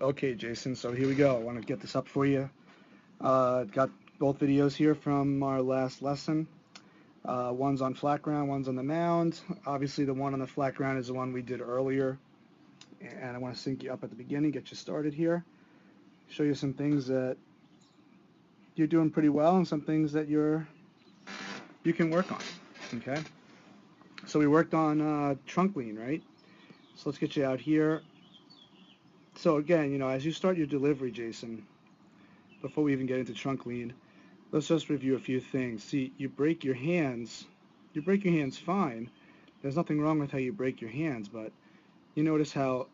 Okay, Jason, so here we go. I want to get this up for you. Got both videos here from our last lesson. One's on flat ground, one's on the mound. Obviously, the one on the flat ground is the one we did earlier. And I want to sync you up at the beginning, get you started here. Show you some things that you're doing pretty well and some things that you can work on, okay? So we worked on trunk lean, right? So let's get you out here. So again, as you start your delivery, Jason, before we even get into trunk lean, let's just review a few things. See, you break your hands fine. There's nothing wrong with how you break your hands, but you notice how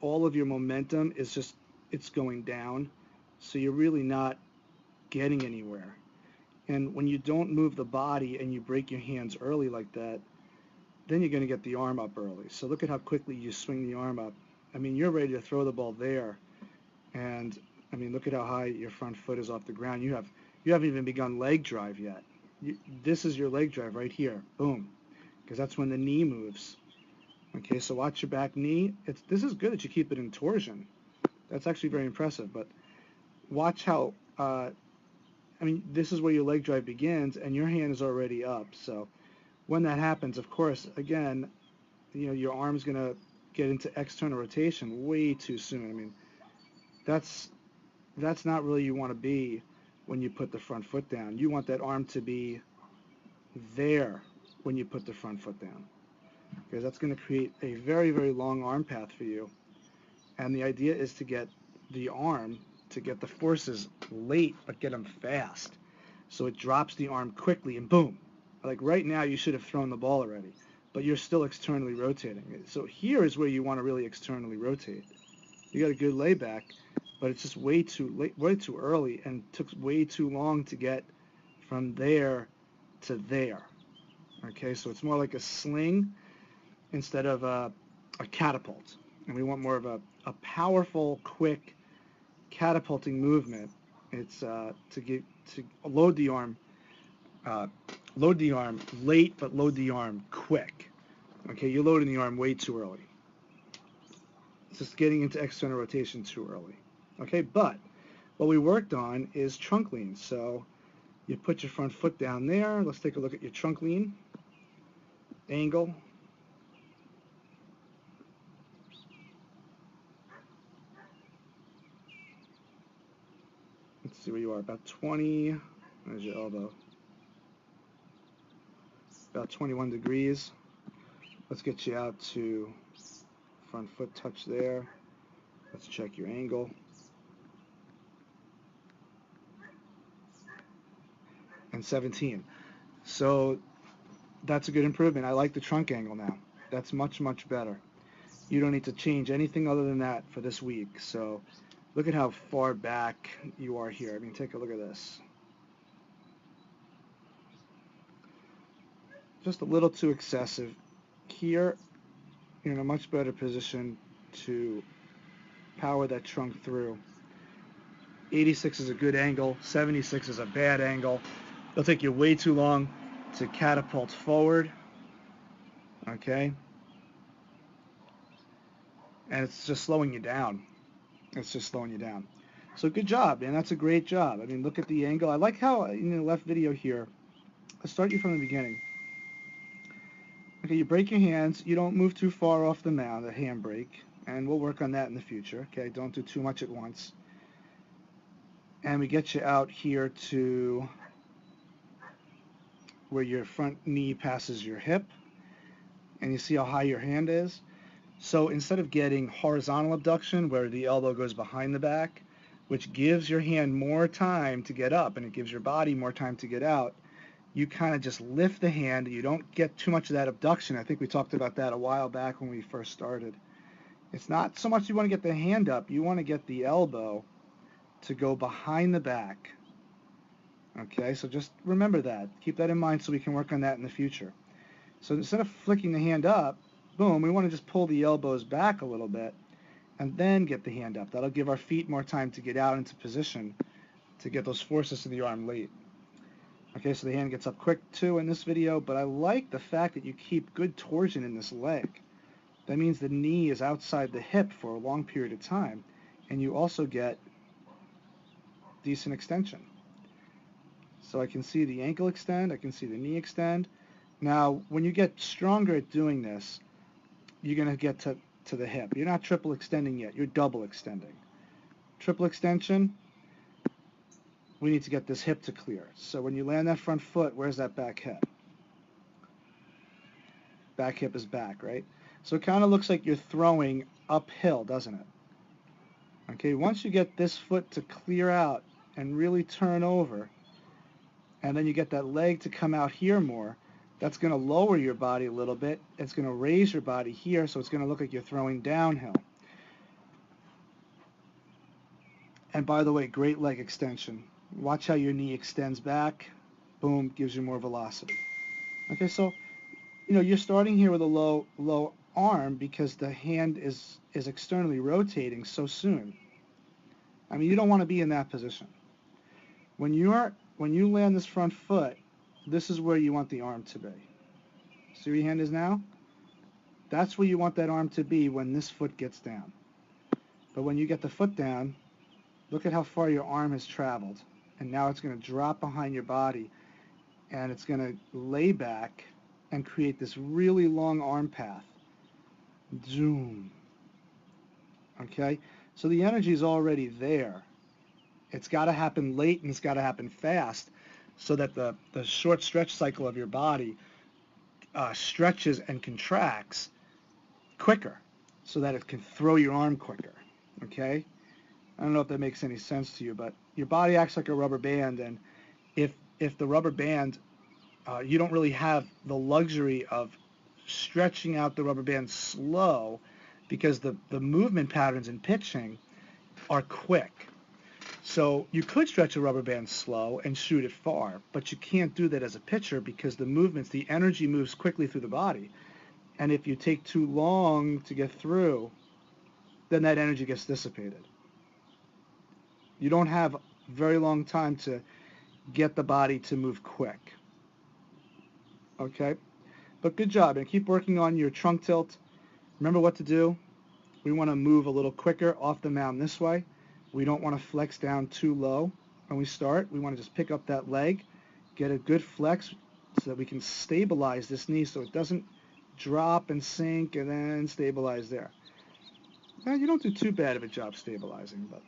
all of your momentum is it's going down, so you're really not getting anywhere. And when you don't move the body and you break your hands early like that, then you're going to get the arm up early. So look at how quickly you swing the arm up. I mean, you're ready to throw the ball there. And, I mean, look at how high your front foot is off the ground. You haven't even begun leg drive yet. This is your leg drive right here. Boom. Because that's when the knee moves. Okay, so watch your back knee. This is good that you keep it in torsion. That's actually very impressive. But watch how, this is where your leg drive begins, and your hand is already up. So when that happens, of course, again, your arm's going to get into external rotation way too soon. I mean, that's not really you want to be when you put the front foot down. You want that arm to be there when you put the front foot down, because that's going to create a very, very long arm path for you. And the idea is to get the arm, to get the forces late, but get them fast. So it drops the arm quickly and boom. Like right now, you should have thrown the ball already, but you're still externally rotating. So here is where you want to really externally rotate. You got a good layback, but it's just way too late, way too early, and took way too long to get from there to there. Okay, so it's more like a sling instead of a catapult. And we want more of a powerful, quick catapulting movement. It's to load the arm late, but load the arm quick. Okay, you're loading the arm way too early. It's just getting into external rotation too early. Okay, but what we worked on is trunk lean. So you put your front foot down there. Let's take a look at your trunk lean. Angle. Let's see where you are. About 20. There's your elbow. About 21 degrees. Let's get you out to front foot touch there. Let's check your angle. And 17. So that's a good improvement. I like the trunk angle now. That's much, much better. You don't need to change anything other than that for this week. So look at how far back you are here. I mean, take a look at this. Just a little too excessive. Here, you're in a much better position to power that trunk through. 86 is a good angle. 76 is a bad angle. It'll take you way too long to catapult forward. Okay? And it's just slowing you down. It's just slowing you down. So good job, man. That's a great job. I mean, look at the angle. I like how in the left video here, I'll start you from the beginning. Okay, you break your hands. You don't move too far off the mound, a handbrake. And we'll work on that in the future. Okay, don't do too much at once. And we get you out here to where your front knee passes your hip. And you see how high your hand is? So instead of getting horizontal abduction, where the elbow goes behind the back, which gives your hand more time to get up and it gives your body more time to get out, you kind of just lift the hand. You don't get too much of that abduction. I think we talked about that a while back when we first started. It's not so much you want to get the hand up. You want to get the elbow to go behind the back. Okay, so just remember that. Keep that in mind so we can work on that in the future. So instead of flicking the hand up, boom, we want to just pull the elbows back a little bit and then get the hand up. That'll give our feet more time to get out into position to get those forces to the arm late. Okay, so the hand gets up quick too in this video, but I like the fact that you keep good torsion in this leg. That means the knee is outside the hip for a long period of time. and you also get decent extension. So I can see the ankle extend, I can see the knee extend. Now, when you get stronger at doing this, you're going to get to the hip. You're not triple extending yet, you're double extending. Triple extension, we need to get this hip to clear. So when you land that front foot, where's that back hip? Back hip is back, right? So it kind of looks like you're throwing uphill, doesn't it? Okay, once you get this foot to clear out and really turn over, and then you get that leg to come out here more, that's going to lower your body a little bit. It's going to raise your body here, so it's going to look like you're throwing downhill. And by the way, great leg extension. Watch how your knee extends back. Boom, gives you more velocity. Okay, so you're starting here with a low arm because the hand is externally rotating so soon. I mean, you don't want to be in that position. When you land this front foot, this is where you want the arm to be. See where your hand is now? That's where you want that arm to be when this foot gets down. But when you get the foot down, look at how far your arm has traveled. And now it's going to drop behind your body, and it's going to lay back and create this really long arm path. Zoom. Okay? So the energy is already there. It's got to happen late and it's got to happen fast so that the short stretch cycle of your body stretches and contracts quicker so that it can throw your arm quicker. Okay? I don't know if that makes any sense to you, but your body acts like a rubber band, and if the rubber band, you don't really have the luxury of stretching out the rubber band slow because the movement patterns in pitching are quick. So you could stretch a rubber band slow and shoot it far, but you can't do that as a pitcher because the energy moves quickly through the body. And if you take too long to get through, then that energy gets dissipated. You don't have very long time to get the body to move quick. Okay? But good job, and keep working on your trunk tilt. Remember what to do. We want to move a little quicker off the mound this way. We don't want to flex down too low when we start. We want to just pick up that leg, get a good flex so that we can stabilize this knee so it doesn't drop and sink and then stabilize there. Now, you don't do too bad of a job stabilizing, but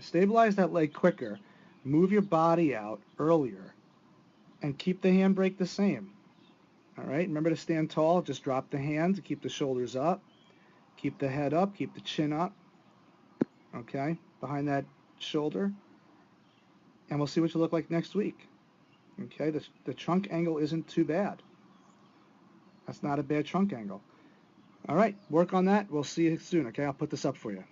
stabilize that leg quicker, move your body out earlier, and keep the handbrake the same. All right, remember to stand tall, just drop the hand to keep the shoulders up, keep the head up, keep the chin up. Okay, behind that shoulder, and we'll see what you look like next week. Okay, the trunk angle isn't too bad. That's not a bad trunk angle. All right, work on that. We'll see you soon, okay? I'll put this up for you.